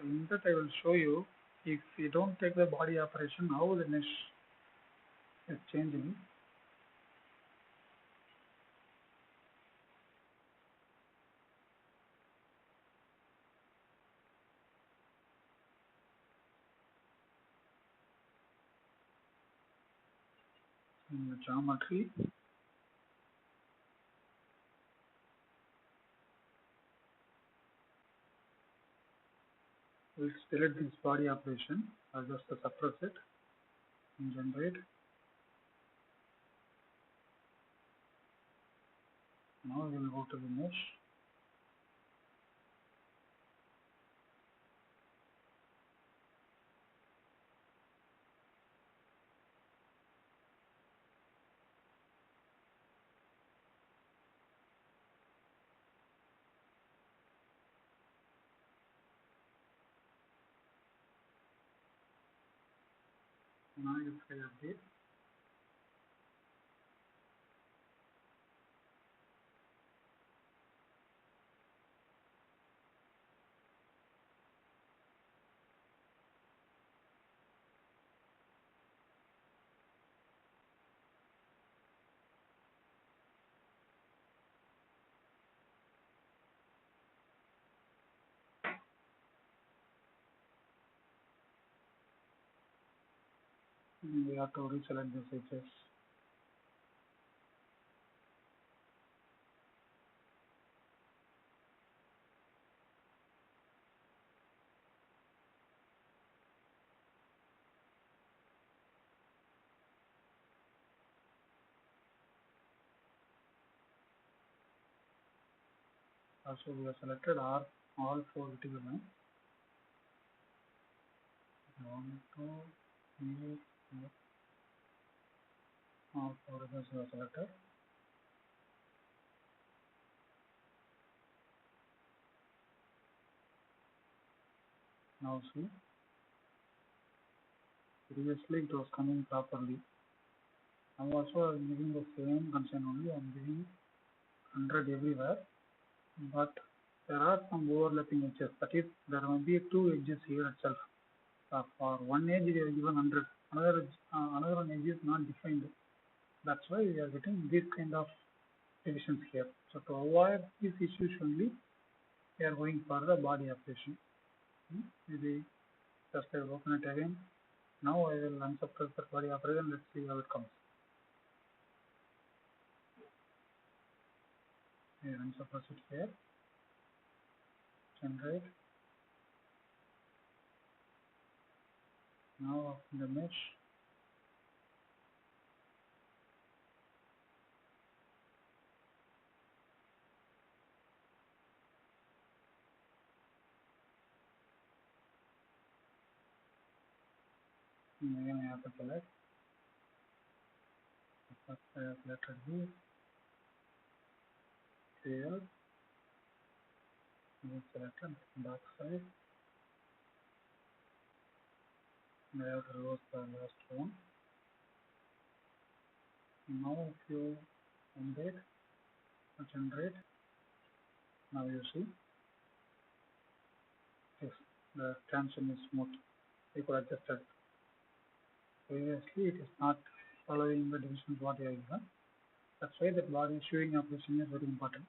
In that I will show you, if you don't take the body operation, how the mesh is changing. In the geometry, we'll select this body operation. I'll just suppress it and generate. Now we will go to the mesh. Now if I update, we have to reselect this edges. Also we have selected all four vertical lines. 1, 2, 3, 4. All four of us are selected. Now see, previously it was coming properly. Now also I am giving the same constraint only. I am giving 100 everywhere, but there are some overlapping edges. That is, there will be two edges here itself. For one edge we have given 100, another one edge is not defined. That's why we are getting this kind of divisions here. So to avoid these issues only, we are going for the body operation. Maybe just I will open it again. Now I will unsuppress the body operation. Let's see how it comes. I unsuppress it here. Generate. Now in the mesh, again I have to select. First I have selected this. Clear. Selected back side. I have to reverse the last one. Now if you update, generate, now you see, yes, the transition is smooth. You could adjust it. Previously it is not following the divisions what you have given. That's why the body showing operation is very important.